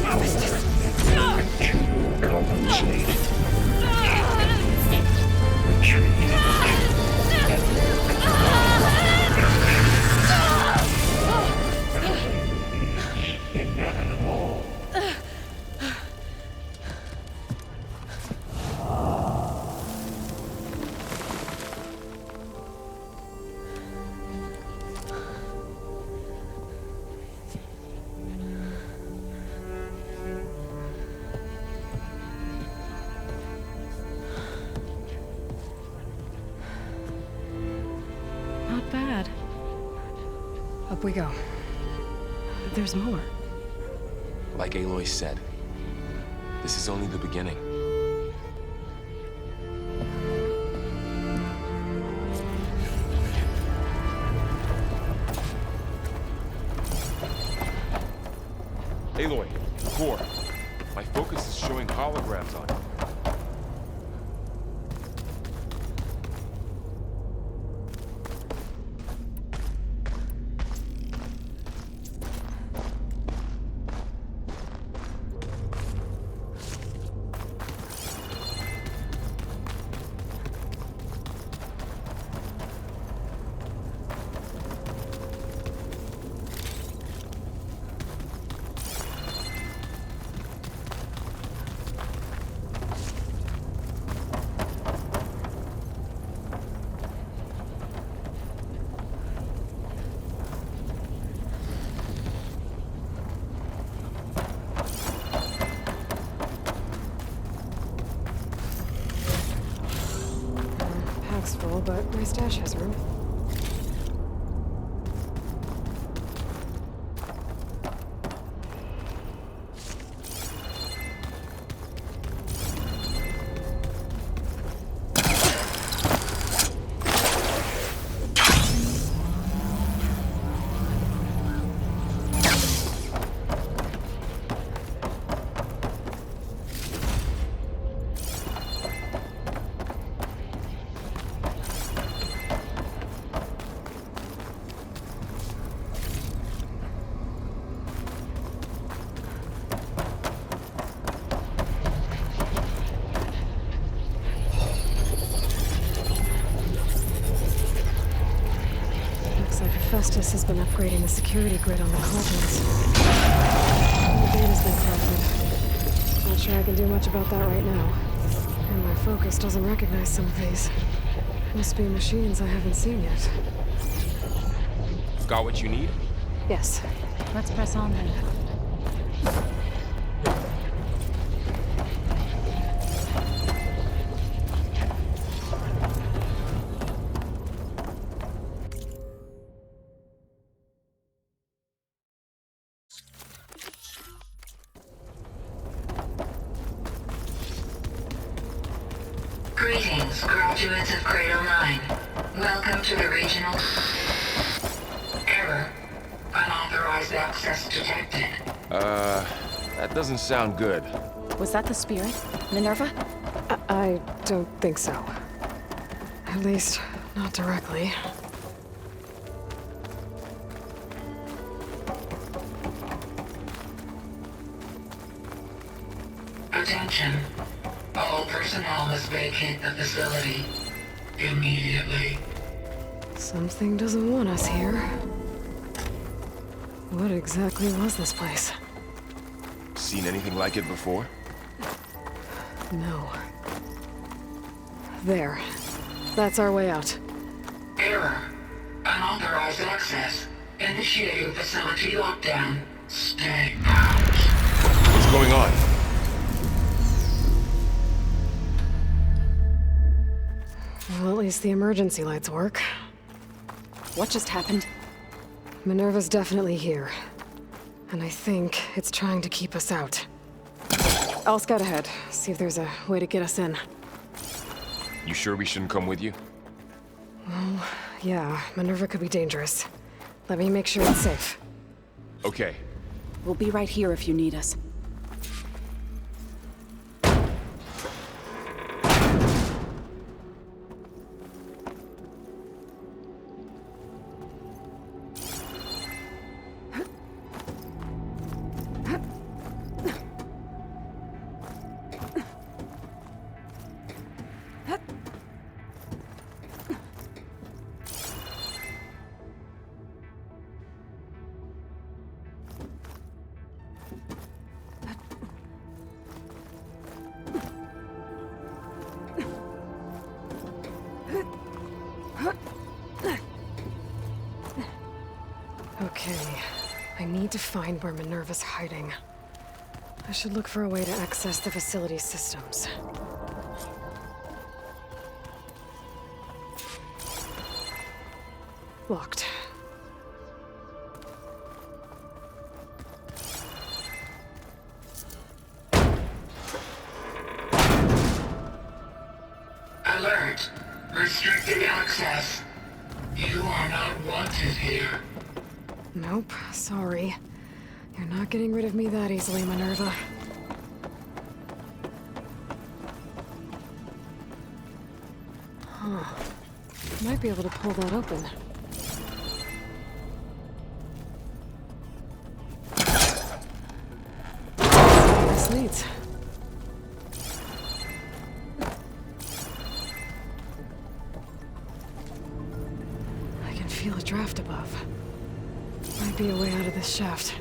Compensate. Retreat. Not bad. Up we go. There's more. Like Aloy said, this is only the beginning. Aloy, core. My focus is showing holograms on it. Pack's full, but my stash has room. Festus has been upgrading the security grid on the cauldrons. The data's been corrupted. Not sure I can do much about that right now. And my focus doesn't recognize some of these. Must be machines I haven't seen yet. Got what you need? Yes. Let's press on then. Greetings, graduates of Cradle 9. Welcome to the regional... Error. Unauthorized access detected. That doesn't sound good. Was that the spirit? Minerva? I don't think so. At least, not directly. Attention. All personnel must vacate the facility. Immediately. Something doesn't want us here. What exactly was this place? Seen anything like it before? No. There. That's our way out. Error. Unauthorized access. Initiating facility lockdown. Stay out. What's going on? Well, at least the emergency lights work. What just happened? Minerva's definitely here. And I think it's trying to keep us out. I'll scout ahead, see if there's a way to get us in. You sure we shouldn't come with you? Well, yeah, Minerva could be dangerous. Let me make sure it's safe. Okay. We'll be right here if you need us. need to find where Minerva's hiding. I should look for a way to access the facility's systems. Locked. Alert! Restricted access. You are not wanted here. Nope, sorry. You're not getting rid of me that easily, Minerva. Huh. Might be able to pull that open. This needs. I can feel a draft above. Might be a way out of this shaft.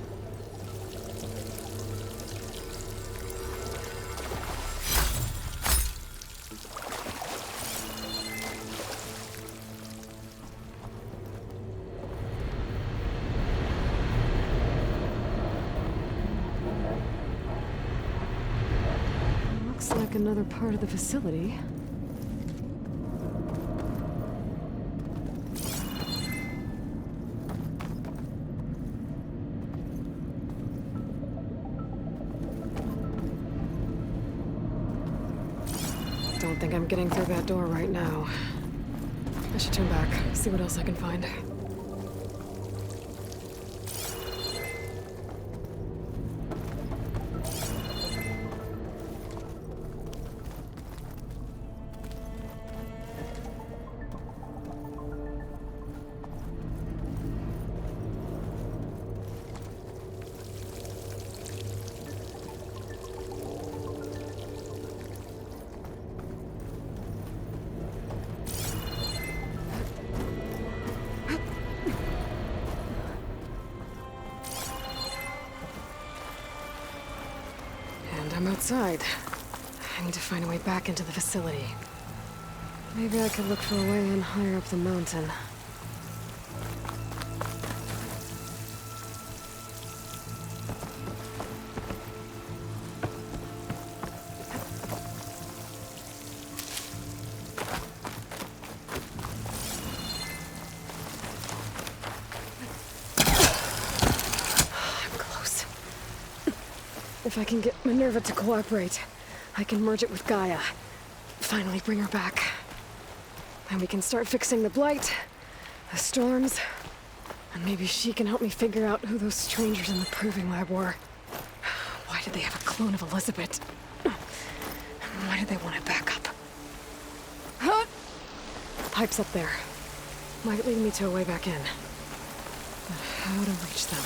Looks like another part of the facility. Don't think I'm getting through that door right now. I should turn back, see what else I can find. And I'm outside. I need to find a way back into the facility. Maybe I could look for a way in higher up the mountain. If I can get Minerva to cooperate, I can merge it with Gaia. Finally bring her back. Then we can start fixing the blight, the storms, and maybe she can help me figure out who those strangers in the proving lab were. Why did they have a clone of Elizabeth? Why did they want it back up? Huh? Pipes up there. Might lead me to a way back in. But how to reach them?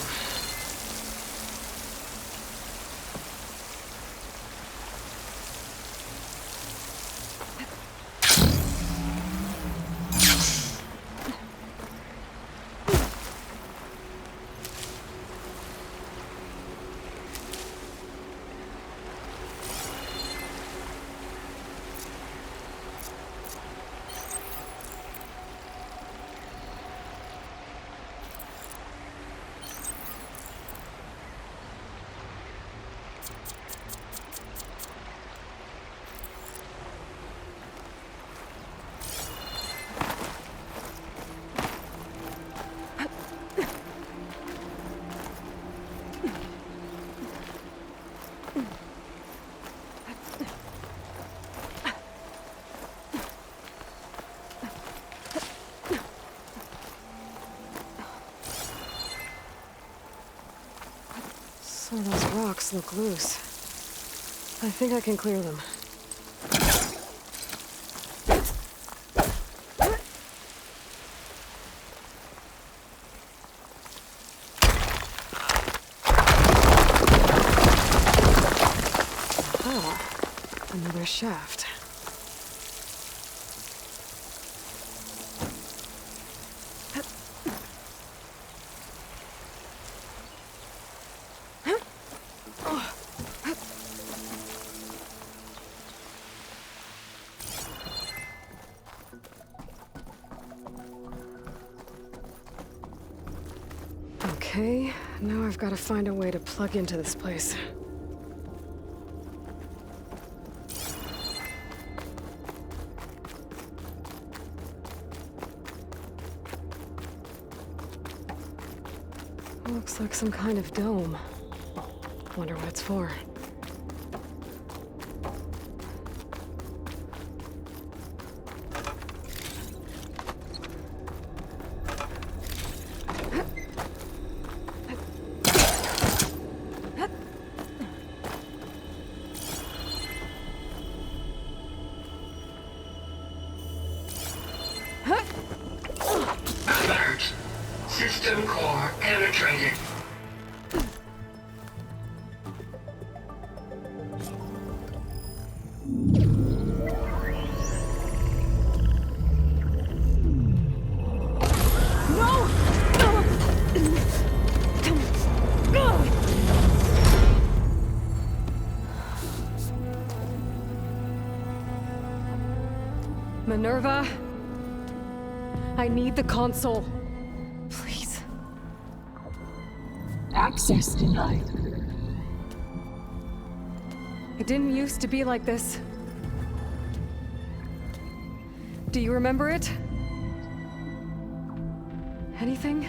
Some of those rocks look loose. I think I can clear them. Ah, another shaft. Okay, Now I've got to find a way to plug into this place. Looks like some kind of dome. Wonder what it's for. Alert. System core penetrated. Minerva? I need the console. Please. Access denied. It didn't used to be like this. Do you remember it? Anything?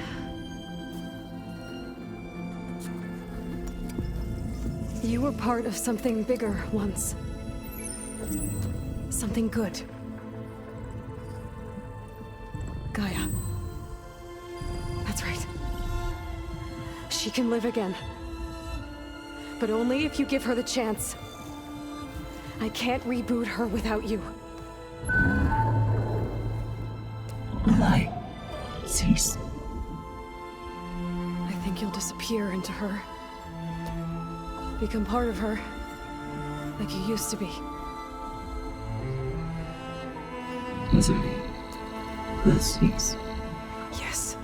You were part of something bigger once. Something good. Gaia. That's right. She can live again. But only if you give her the chance. I can't reboot her without you. Light. Cease. I think you'll disappear into her. Become part of her. Like you used to be. Misery. Will cease. Yes.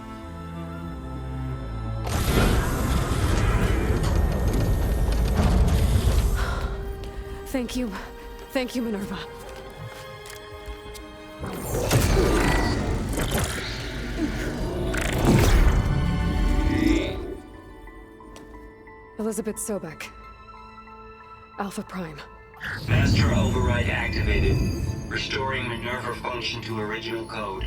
Thank you. Thank you, Minerva. Elizabeth Sobek. Alpha Prime. Master override activated. Restoring Minerva function to original code.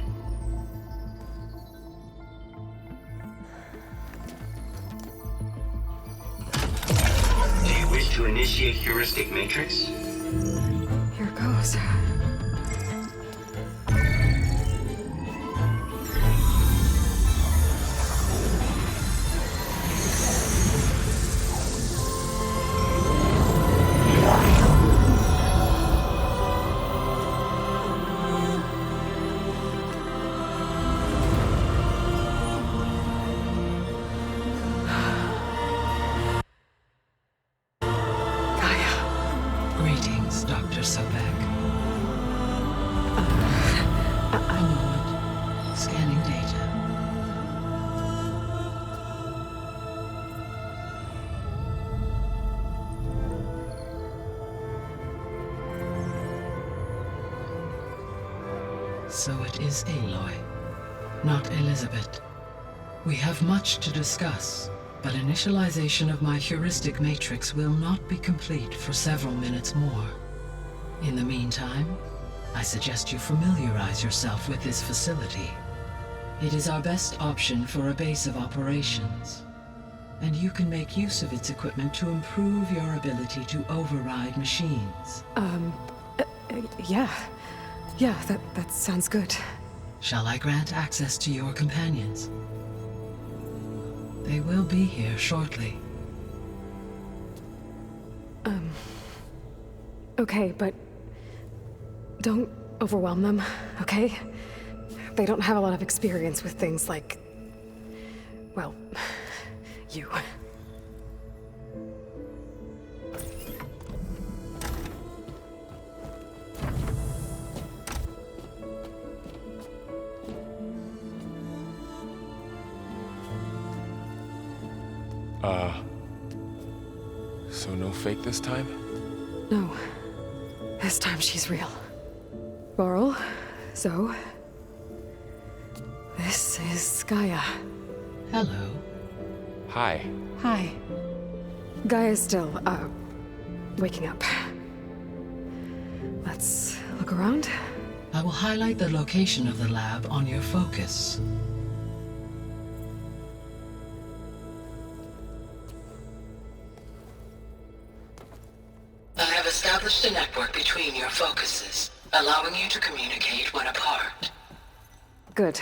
Do you wish to initiate heuristic matrix? Here goes. Greetings, Dr. Sobek. A moment. Scanning data. So it is Aloy, not Elizabeth. We have much to discuss, but initialization of my heuristic matrix will not be complete for several minutes more. In the meantime, I suggest you familiarize yourself with this facility. It is our best option for a base of operations, and you can make use of its equipment to improve your ability to override machines. Yeah. Yeah, that sounds good. Shall I grant access to your companions? They will be here shortly. Okay, but don't overwhelm them, okay? They don't have a lot of experience with things like, well, you. So no fake this time? No. This time she's real. Laurel, Zoe. This is Gaia. Hello. Hi. Hi. Gaia's still, waking up. Let's look around. I will highlight the location of the lab on your focus. I have established a network between your focuses, allowing you to communicate when apart. Good.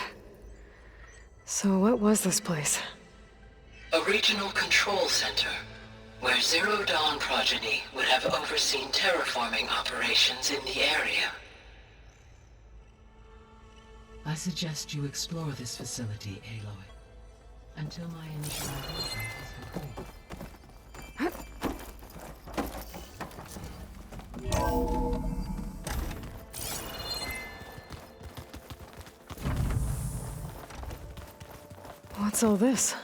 So what was this place? A regional control center, where Zero Dawn progeny would have overseen terraforming operations in the area. I suggest you explore this facility, Aloy, until my initialization is complete. What's all this?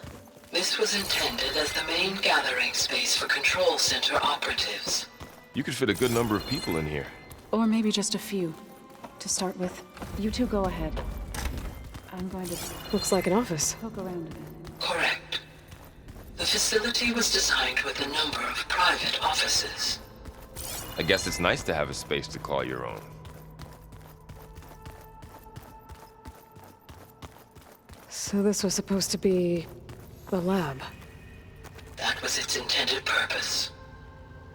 This was intended as the main gathering space for control center operatives. You could fit a good number of people in here. Or maybe just a few. To start with, you two go ahead. I'm going to Looks like an office. poke around a bit. Correct. The facility was designed with a number of private offices. I guess it's nice to have a space to call your own. So this was supposed to be the lab. That was its intended purpose.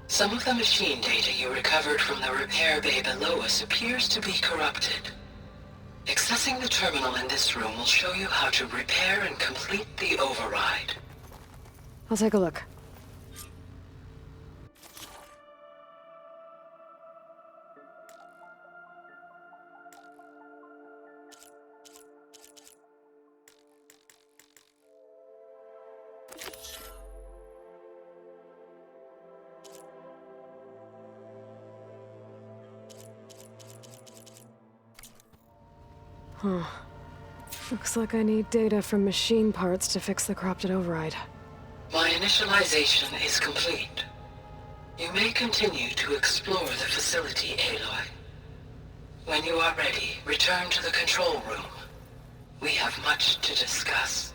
Some of the machine data you recovered from the repair bay below us appears to be corrupted. Accessing the terminal in this room will show you how to repair and complete the override. I'll take a look. Huh. Looks like I need data from machine parts to fix the corrupted override. My initialization is complete. You may continue to explore the facility, Aloy. When you are ready, return to the control room. We have much to discuss.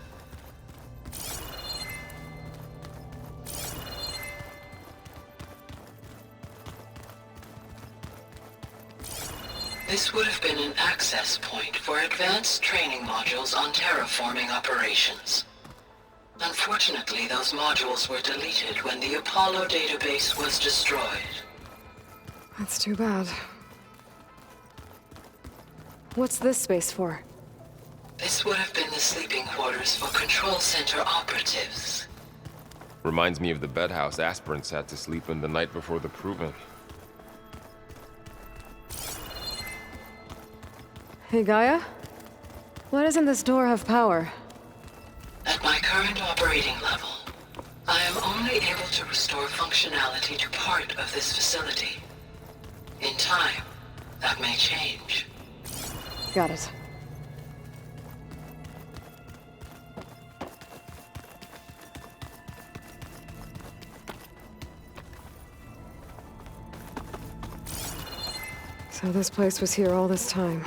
This would have been an access point for advanced training modules on terraforming operations. Unfortunately, those modules were deleted when the Apollo database was destroyed. That's too bad. What's this space for? This would have been the sleeping quarters for control center operatives. Reminds me of the bedhouse aspirants had to sleep in the night before the proving. Hey, Gaia? Why doesn't this door have power? At my current operating level, I am only able to restore functionality to part of this facility. In time, that may change. Got it. So this place was here all this time.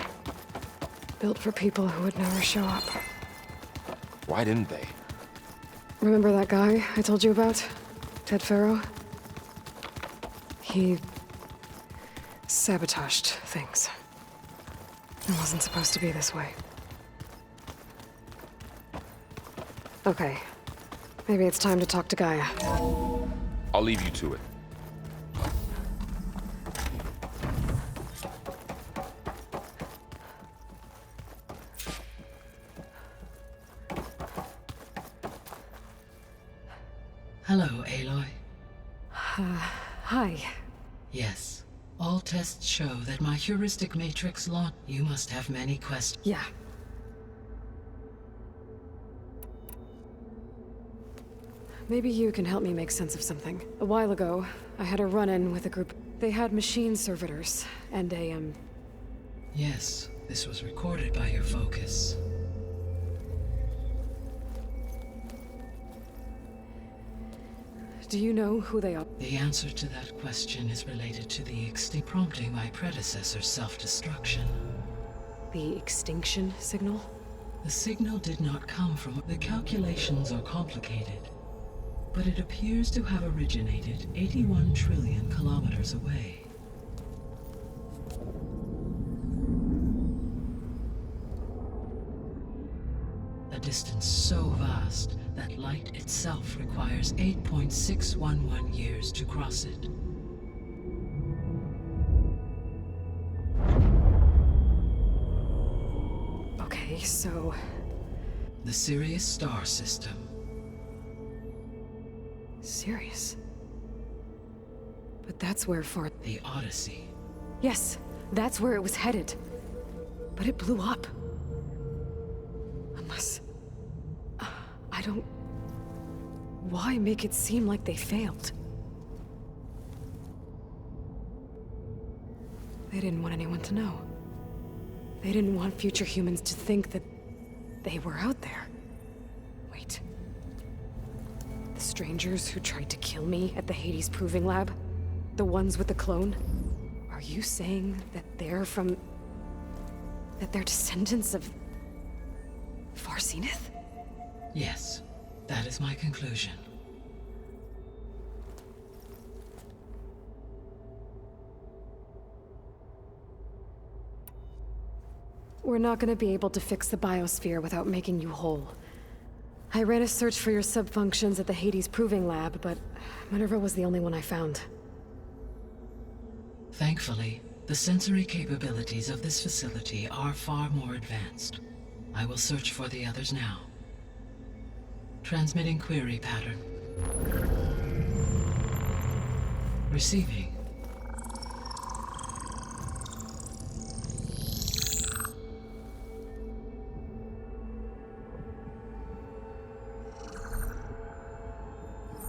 Built for people who would never show up. Why didn't they? Remember that guy I told you about? Ted Farrow? He sabotaged things. It wasn't supposed to be this way. Okay. Maybe it's time to talk to Gaia. I'll leave you to it. Hello, Aloy. Hi. Yes. All tests show that my heuristic matrix launch. You must have many questions. Yeah. Maybe you can help me make sense of something. A while ago, I had a run-in with a group. They had machine servitors, and Yes, this was recorded by your focus. Do you know who they are? The answer to that question is related to the extinct prompting my predecessor's self-destruction. The extinction signal? The signal did not come from... The calculations are complicated, but it appears to have originated 81 trillion kilometers away. A distance so vast that light itself requires 8.611 years to cross it. Okay, so... The Sirius star system. Sirius? But that's where far... The Odyssey. Yes, that's where it was headed. But it blew up. Unless... I don't... Why make it seem like they failed? They didn't want anyone to know. They didn't want future humans to think that they were out there. Wait. The strangers who tried to kill me at the Hades Proving Lab? The ones with the clone? Are you saying that they're from... that they're descendants of... Farseneth? Yes, that is my conclusion. We're not gonna be able to fix the biosphere without making you whole. I ran a search for your subfunctions at the Hades Proving Lab, but Minerva was the only one I found. Thankfully, the sensory capabilities of this facility are far more advanced. I will search for the others now. Transmitting query pattern. Receiving.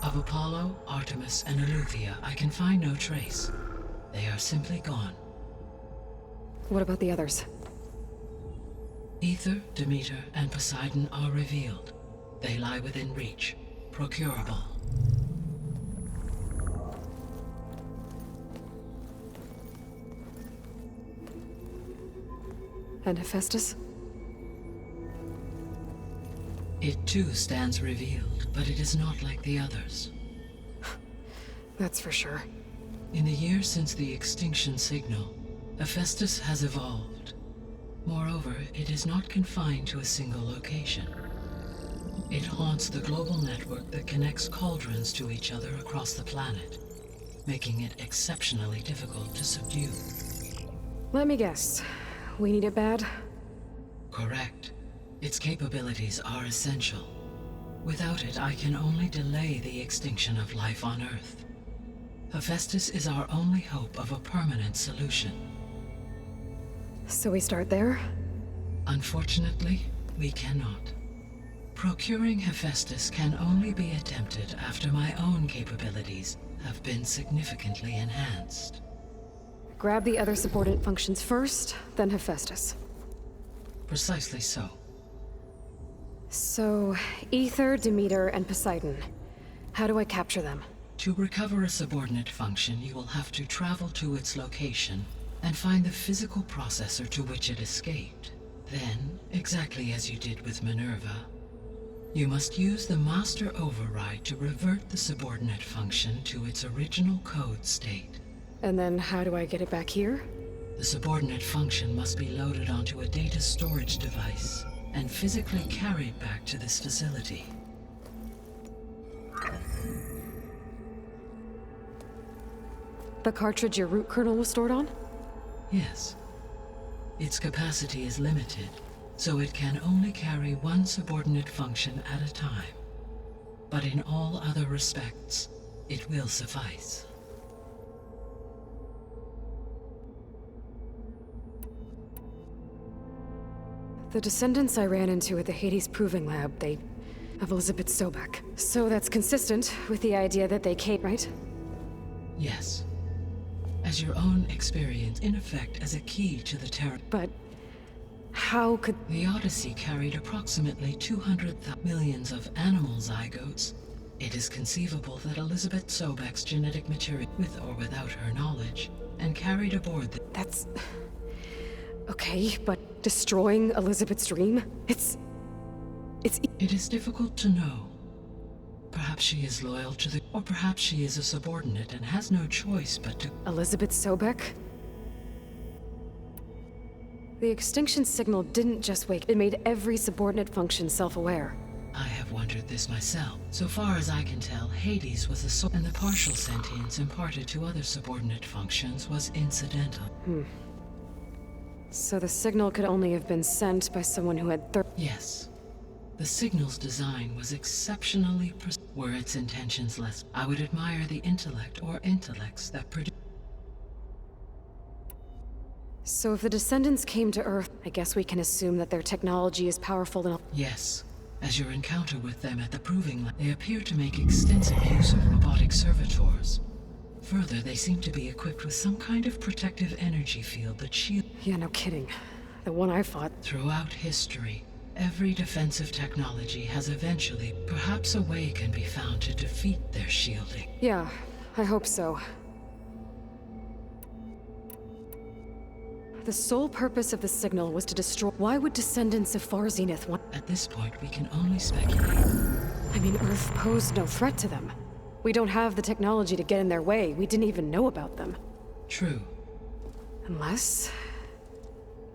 Of Apollo, Artemis, and Eleuthia, I can find no trace. They are simply gone. What about the others? Ether, Demeter, and Poseidon are revealed. They lie within reach, procurable. And Hephaestus? It too stands revealed, but it is not like the others. That's for sure. In the years since the extinction signal, Hephaestus has evolved. Moreover, it is not confined to a single location. It haunts the global network that connects cauldrons to each other across the planet, making it exceptionally difficult to subdue. Let me guess. We need it bad? Correct. Its capabilities are essential. Without it, I can only delay the extinction of life on Earth. Hephaestus is our only hope of a permanent solution. So we start there? Unfortunately, we cannot. Procuring Hephaestus can only be attempted after my own capabilities have been significantly enhanced. Grab the other subordinate functions first, then Hephaestus. Precisely so. So, Ether, Demeter, and Poseidon. How do I capture them? To recover a subordinate function, you will have to travel to its location and find the physical processor to which it escaped. Then, exactly as you did with Minerva, you must use the master override to revert the subordinate function to its original code state. And then how do I get it back here? The subordinate function must be loaded onto a data storage device and physically carried back to this facility. The cartridge your root kernel was stored on? Yes. Its capacity is limited, so it can only carry one subordinate function at a time. But in all other respects, it will suffice. The descendants I ran into at the Hades Proving Lab, they... of Elizabeth Sobek. So that's consistent with the idea that they came, right? Yes. As your own experience, in effect, as a key to the Terra. But... how could... The Odyssey carried approximately 200 millions of animal zygotes. It is conceivable that Elizabeth Sobek's genetic material, with or without her knowledge, and carried aboard the... That's... okay, but destroying Elizabeth's dream? It's... It is difficult to know. Perhaps she is loyal to the... Or perhaps she is a subordinate and has no choice but to... Elizabeth Sobek? The extinction signal didn't just wake, it made every subordinate function self-aware. I have wondered this myself. So far as I can tell, Hades was the source, and the partial sentience imparted to other subordinate functions was incidental. So the signal could only have been sent by someone who had Yes. The signal's design was exceptionally were its intentions less. I would admire the intellect or intellects that produce. So if the descendants came to Earth, I guess we can assume that their technology is powerful enough. Yes. As your encounter with them at the proving lab, they appear to make extensive use of robotic servitors. Further, they seem to be equipped with some kind of protective energy field that shields. Yeah, no kidding. The one I fought. Throughout history, every defensive technology has eventually, perhaps a way can be found to defeat their shielding. Yeah, I hope so. The sole purpose of the signal was to destroy. Why would descendants of Far Zenith want? At this point, we can only speculate. I mean, Earth posed no threat to them. We don't have the technology to get in their way. We didn't even know about them. True. Unless...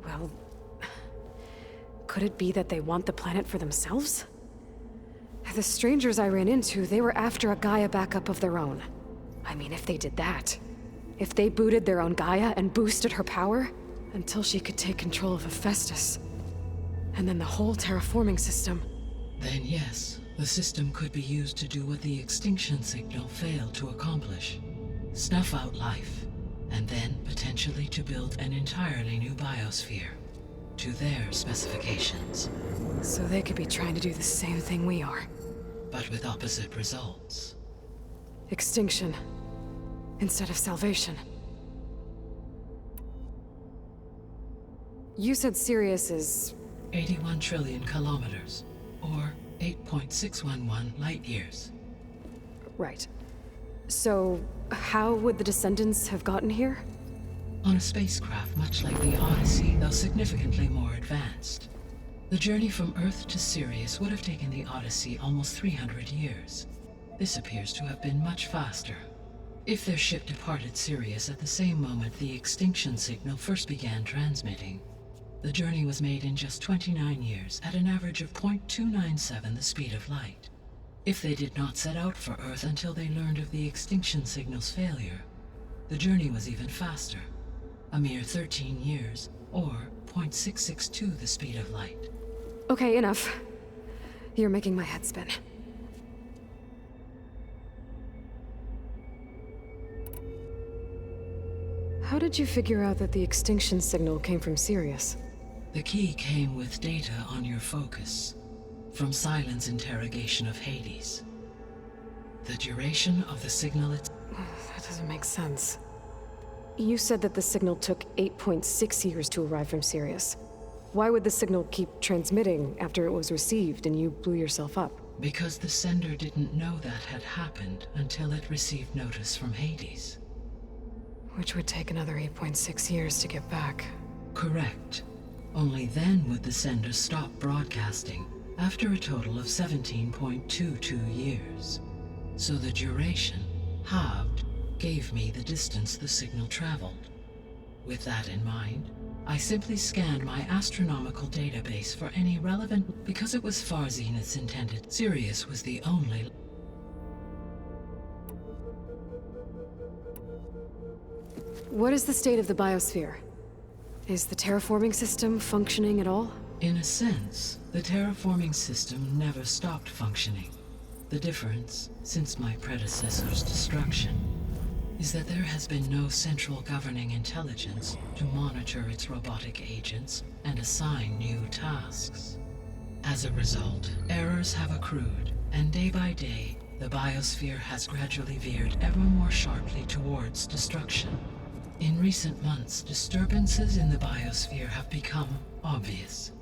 well... could it be that they want the planet for themselves? The strangers I ran into, they were after a Gaia backup of their own. I mean, if they did that... if they booted their own Gaia and boosted her power... until she could take control of Hephaestus. And then the whole terraforming system. Then yes, the system could be used to do what the extinction signal failed to accomplish. Snuff out life, and then potentially to build an entirely new biosphere. To their specifications. So they could be trying to do the same thing we are. But with opposite results. Extinction. Instead of salvation. You said Sirius is... 81 trillion kilometers, or 8.611 light years. right. So, how would the descendants have gotten here? On a spacecraft much like the Odyssey, though significantly more advanced. The journey from Earth to Sirius would have taken the Odyssey almost 300 years. This appears to have been much faster. If their ship departed Sirius at the same moment the extinction signal first began transmitting, the journey was made in just 29 years at an average of 0.297 the speed of light. If they did not set out for Earth until they learned of the extinction signal's failure, the journey was even faster, a mere 13 years, or 0.662 the speed of light. Okay, enough. You're making my head spin. How did you figure out that the extinction signal came from Sirius? The key came with data on your focus, from Silent's interrogation of Hades. The duration of the signal That doesn't make sense. You said that the signal took 8.6 years to arrive from Sirius. Why would the signal keep transmitting after it was received and you blew yourself up? because the sender didn't know that had happened until it received notice from Hades. Which would take another 8.6 years to get back. Correct. Only then would the sender stop broadcasting, after a total of 17.22 years. So the duration, halved, gave me the distance the signal traveled. With that in mind, I simply scanned my astronomical database for any relevant... Because it was Far Zenith's intended, Sirius was the only... What is the state of the biosphere? Is the terraforming system functioning at all? In a sense, the terraforming system never stopped functioning. The difference, since my predecessor's destruction, is that there has been no central governing intelligence to monitor its robotic agents and assign new tasks. As a result, errors have accrued, and day by day, the biosphere has gradually veered ever more sharply towards destruction. In recent months, disturbances in the biosphere have become obvious.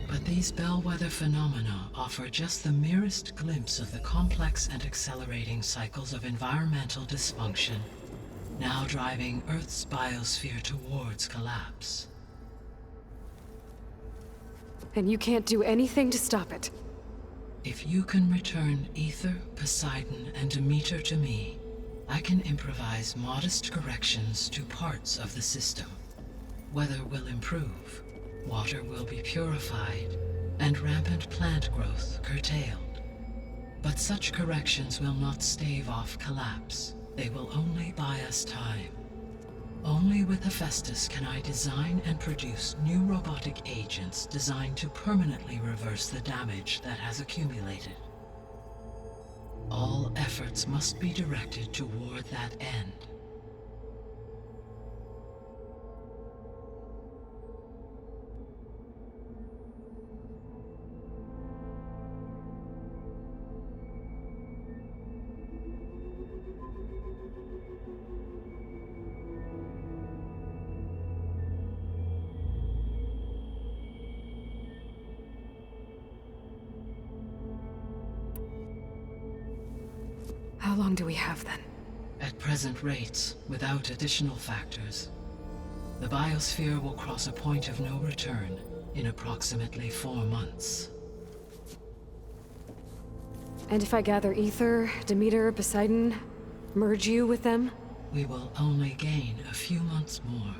But these bellwether phenomena offer just the merest glimpse of the complex and accelerating cycles of environmental dysfunction, now driving Earth's biosphere towards collapse. And you can't do anything to stop it? If you can return Ether, Poseidon, and Demeter to me, I can improvise modest corrections to parts of the system. Weather will improve, water will be purified, and rampant plant growth curtailed. But such corrections will not stave off collapse. They will only buy us time. Only with Hephaestus can I design and produce new robotic agents designed to permanently reverse the damage that has accumulated. All efforts must be directed toward that end. How long do we have then? At present rates, without additional factors, the biosphere will cross a point of no return in approximately 4 months. And if I gather Ether, Demeter, Poseidon, merge you with them? We will only gain a few months more.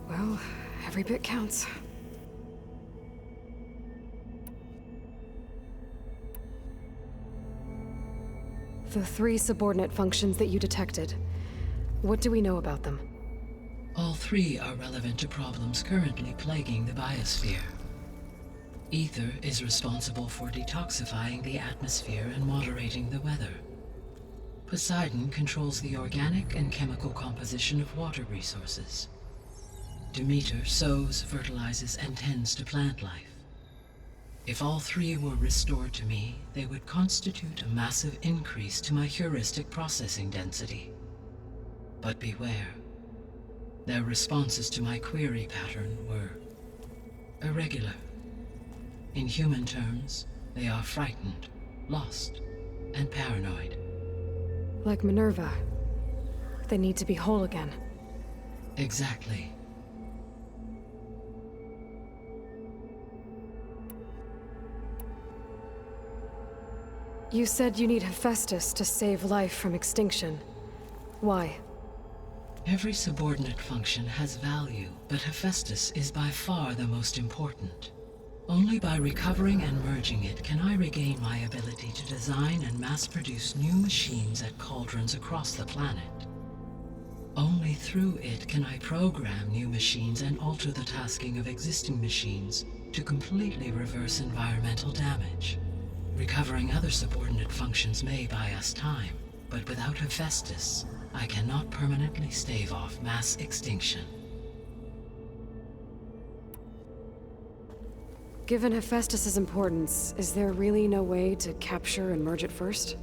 Well, every bit counts. The 3 subordinate functions that you detected, what do we know about them? All 3 are relevant to problems currently plaguing the biosphere. Ether is responsible for detoxifying the atmosphere and moderating the weather. Poseidon controls the organic and chemical composition of water resources. Demeter sows, fertilizes, and tends to plant life. If all 3 were restored to me, they would constitute a massive increase to my heuristic processing density. But beware. Their responses to my query pattern were irregular. In human terms, they are frightened, lost, and paranoid. Like Minerva. They need to be whole again. Exactly. You said you need Hephaestus to save life from extinction. Why? Every subordinate function has value, but Hephaestus is by far the most important. Only by recovering and merging it can I regain my ability to design and mass-produce new machines at cauldrons across the planet. Only through it can I program new machines and alter the tasking of existing machines to completely reverse environmental damage. Recovering other subordinate functions may buy us time, but without Hephaestus, I cannot permanently stave off mass extinction. Given Hephaestus's importance, is there really no way to capture and merge it first?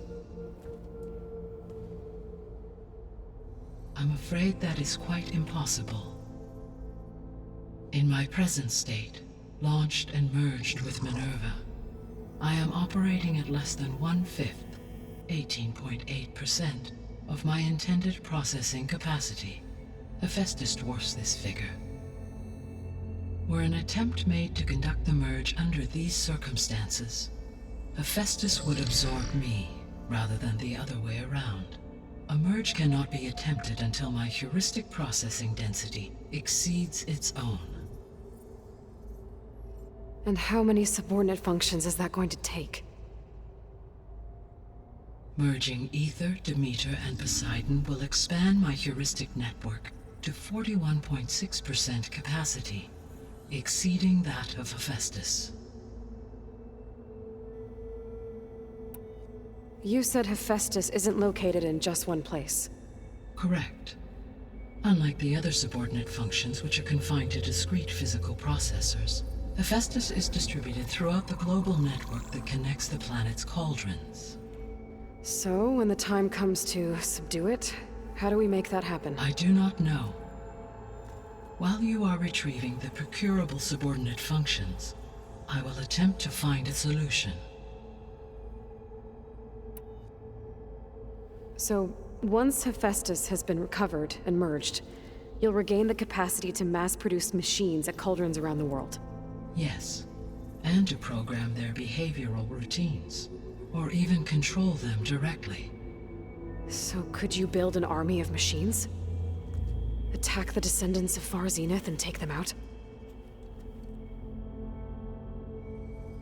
I'm afraid that is quite impossible. In my present state, launched and merged with Minerva, I am operating at less than 1/5, 18.8%, of my intended processing capacity. Hephaestus dwarfs this figure. Were an attempt made to conduct the merge under these circumstances, Hephaestus would absorb me, rather than the other way around. A merge cannot be attempted until my heuristic processing density exceeds its own. And how many subordinate functions is that going to take? Merging Ether, Demeter, and Poseidon will expand my heuristic network to 41.6% capacity, exceeding that of Hephaestus. You said Hephaestus isn't located in just one place. Correct. Unlike the other subordinate functions, which are confined to discrete physical processors, Hephaestus is distributed throughout the global network that connects the planet's cauldrons. So, when the time comes to subdue it, how do we make that happen? I do not know. While you are retrieving the procurable subordinate functions, I will attempt to find a solution. So, once Hephaestus has been recovered and merged, you'll regain the capacity to mass-produce machines at cauldrons around the world. Yes. and to program their behavioral routines, or even control them directly. So could you build an army of machines? Attack the descendants of Far Zenith and take them out?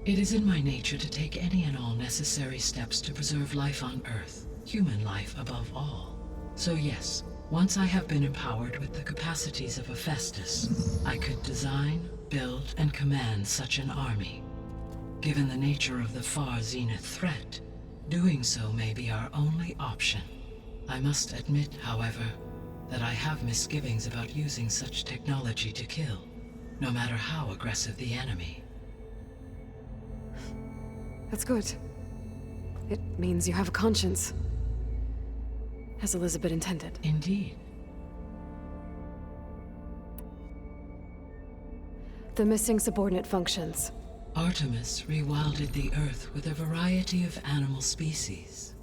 It is in my nature to take any and all necessary steps to preserve life on Earth, human life above all. So yes, once I have been empowered with the capacities of Hephaestus, I could design, build, and command such an army. Given the nature of the Far Zenith threat, doing so may be our only option. I must admit, however, that I have misgivings about using such technology to kill, no matter how aggressive the enemy. That's good. It means you have a conscience. As Elizabeth intended. Indeed. The missing subordinate functions. Artemis rewilded the Earth with a variety of animal species.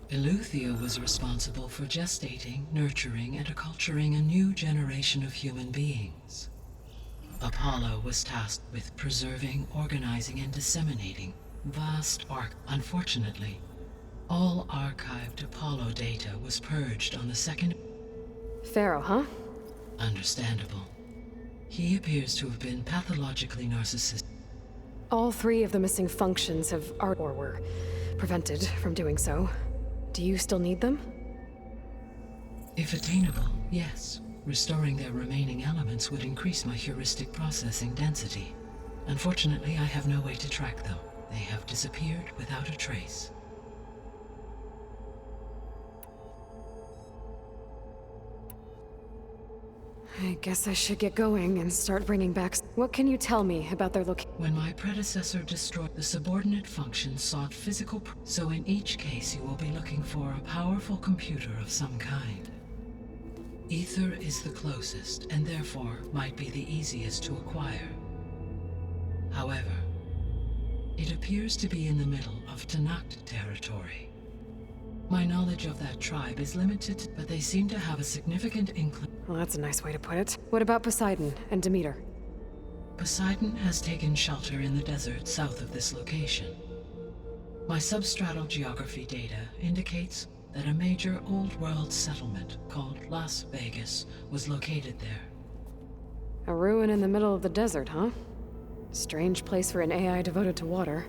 Eleuthia was responsible for gestating, nurturing, and acculturating a new generation of human beings. Apollo was tasked with preserving, organizing, and disseminating vast arc. Unfortunately, all archived Apollo data was purged on the second... Pharaoh, huh? Understandable. He appears to have been pathologically narcissistic. All three of the missing functions have or were prevented from doing so. Do you still need them? If attainable, yes. Restoring their remaining elements would increase my heuristic processing density. Unfortunately, I have no way to track them. They have disappeared without a trace. I guess I should get going and start bringing back... What can you tell me about their location? When my predecessor destroyed the subordinate functions sought physical... So in each case you will be looking for a powerful computer of some kind. Ether is the closest, and therefore might be the easiest to acquire. However, it appears to be in the middle of Tanakh territory. My knowledge of that tribe is limited, but they seem to have a significant Well, that's a nice way to put it. What about Poseidon and Demeter? Poseidon has taken shelter in the desert south of this location. My substratal geography data indicates that a major old-world settlement called Las Vegas was located there. A ruin in the middle of the desert, huh? Strange place for an AI devoted to water.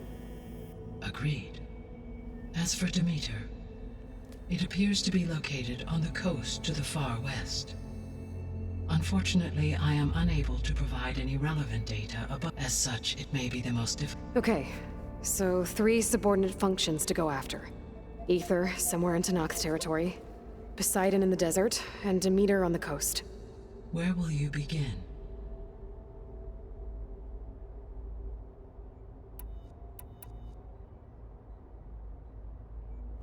Agreed. As for Demeter, it appears to be located on the coast to the far west. Unfortunately, I am unable to provide any relevant data about... As such, it may be the most difficult... Okay, so 3 subordinate functions to go after. Ether, somewhere in Tanakh territory. Poseidon in the desert, and Demeter on the coast. Where will you begin?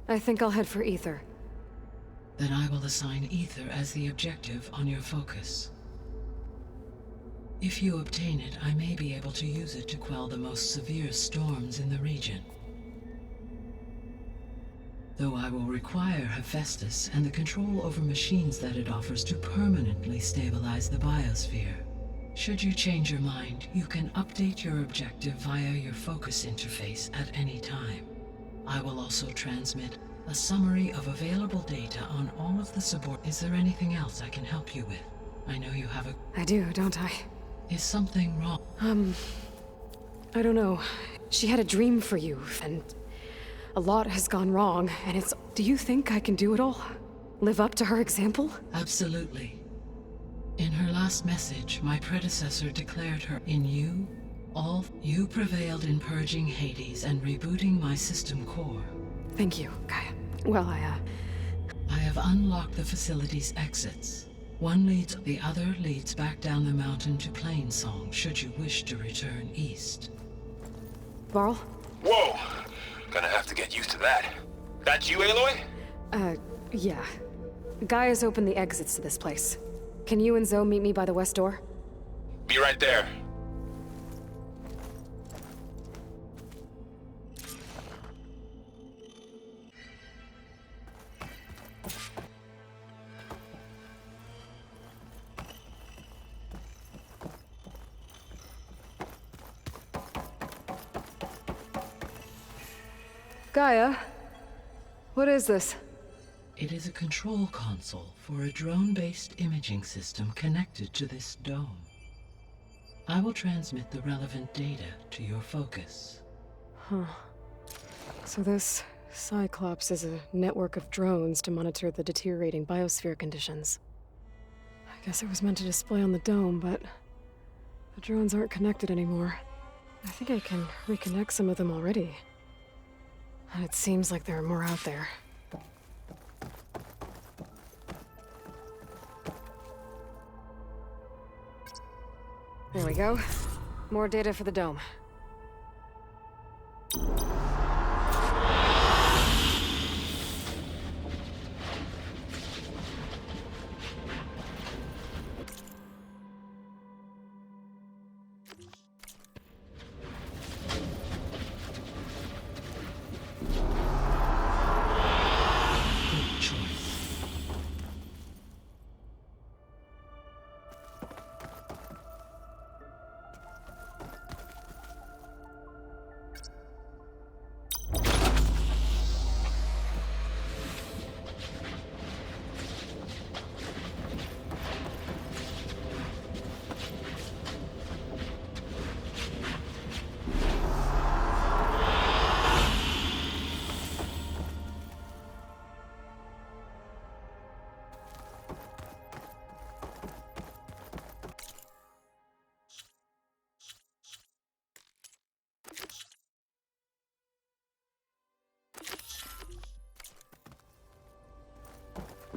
I think I'll head for Ether. Then I will assign Ether as the objective on your focus. If you obtain it, I may be able to use it to quell the most severe storms in the region. Though I will require Hephaestus and the control over machines that it offers to permanently stabilize the biosphere. Should you change your mind, you can update your objective via your focus interface at any time. I will also transmit a summary of available data on all of the Is there anything else I can help you with? I know you have a... I do, don't I? Is something wrong? I don't know. She had a dream for you, and a lot has gone wrong, and it's... Do you think I can do it all? Live up to her example? Absolutely. In her last message, my predecessor declared her in you. You prevailed in purging Hades and rebooting my system core. Thank you, Gaia. Well, I have unlocked the facility's exits. One leads, the other leads back down the mountain to Plainsong, should you wish to return east. Varl? Whoa! Gonna have to get used to that. That's you, Aloy? Yeah. Gaia's opened the exits to this place. Can you and Zoe meet me by the west door? Be right there. Gaia? What is this? It is a control console for a drone-based imaging system connected to this dome. I will transmit the relevant data to your focus. Huh. So this Cyclops is a network of drones to monitor the deteriorating biosphere conditions. I guess it was meant to display on the dome, but the drones aren't connected anymore. I think I can reconnect some of them already. And it seems like there are more out there. There we go. More data for the dome. Good choice.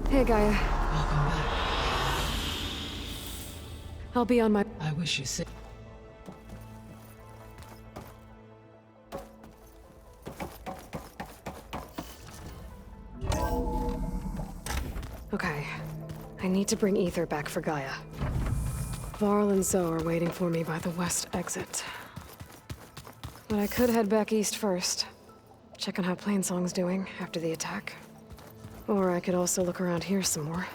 Hey, Gaia. Welcome back. I'll be on my... I wish you safe. Okay. I need to bring Ether back for Gaia. Varl and Zoe are waiting for me by the west exit. But I could head back east first. Check on how Plainsong's doing after the attack. Or I could also look around here some more.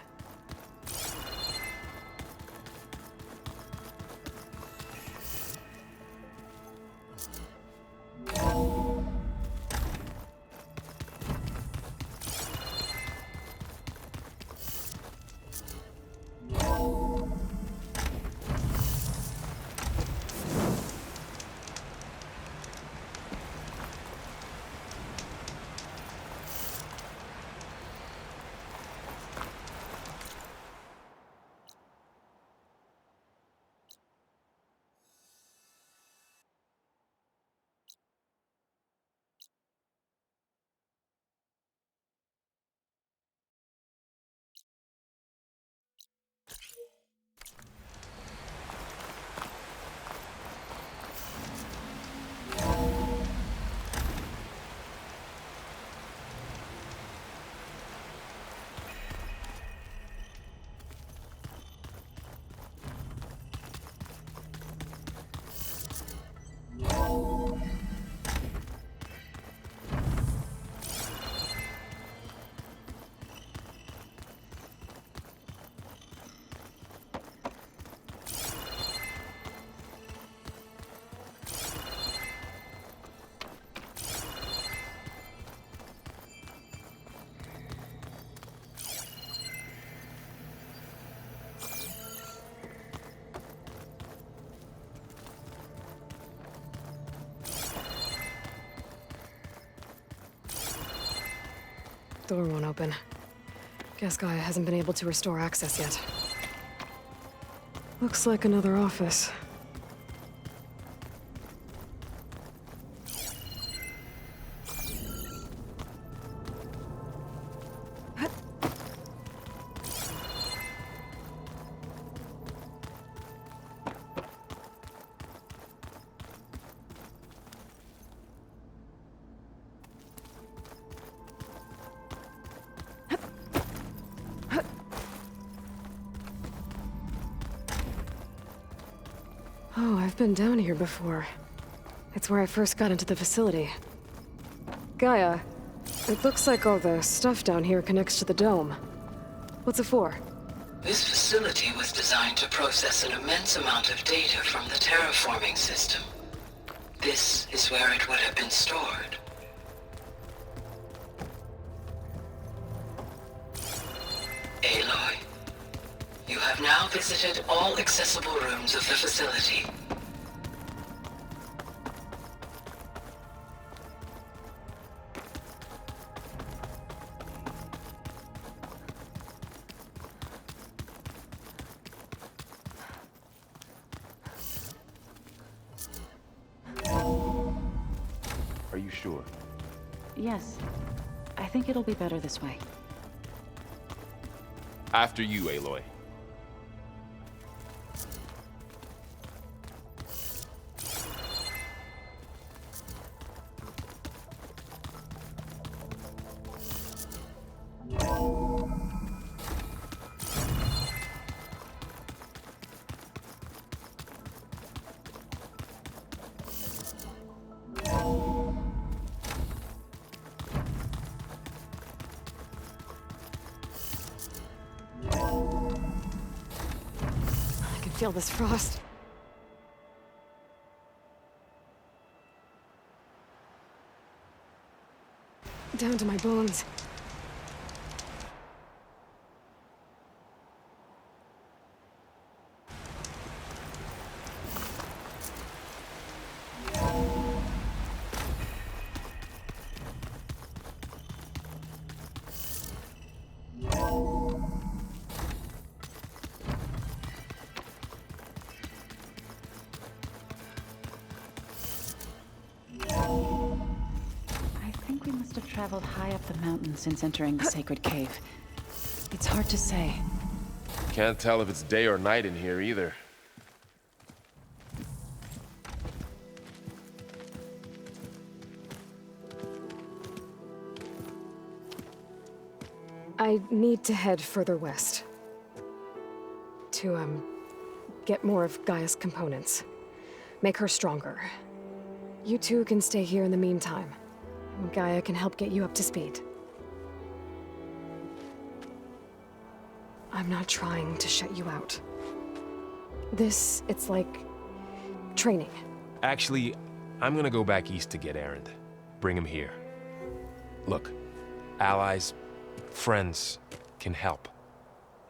Door won't open. Guess Gaia hasn't been able to restore access yet. Looks like another office. Oh, I've been down here before. It's where I first got into the facility. Gaia, it looks like all the stuff down here connects to the dome. What's it for? This facility was designed to process an immense amount of data from the terraforming system. This is where it would have been stored. You have now visited all accessible rooms of the facility. Are you sure? Yes. I think it'll be better this way. After you, Aloy. I can feel this frost. Down to my bones. I think we must have traveled high up the mountain since entering the sacred cave. It's hard to say. Can't tell if it's day or night in here either. I need to head further west. To, get more of Gaia's components. Make her stronger. You two can stay here in the meantime. Gaia can help get you up to speed. I'm not trying to shut you out. It's like training. Actually, I'm gonna go back east to get Erend. Bring him here. Look, allies, friends can help.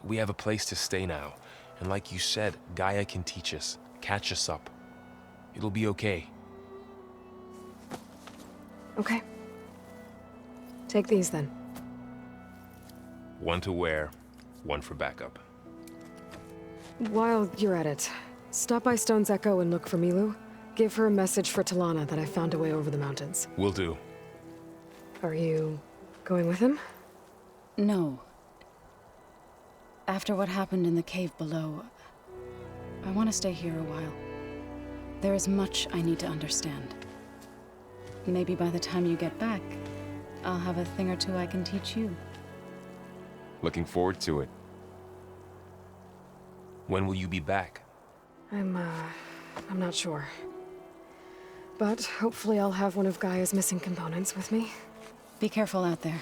We have a place to stay now, and like you said, Gaia can teach us, catch us up. It'll be okay. Okay. Take these then. One to wear, one for backup. While you're at it, stop by Stone's Echo and look for Milu. Give her a message for Talana that I found a way over the mountains. Will do. Are you going with him? No. After what happened in the cave below, I want to stay here a while. There is much I need to understand. Maybe by the time you get back, I'll have a thing or two I can teach you. Looking forward to it. When will you be back? I'm not sure. But hopefully I'll have one of Gaia's missing components with me. Be careful out there.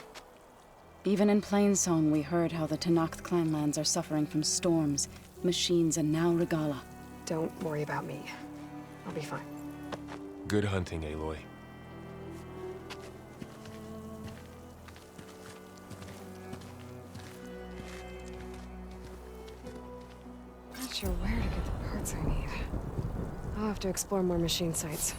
Even in Plainsong, we heard how the Tenakth clanlands are suffering from storms, machines, and now Regala. Don't worry about me. I'll be fine. Good hunting, Aloy. Not sure where to get the parts I need. I'll have to explore more machine sites.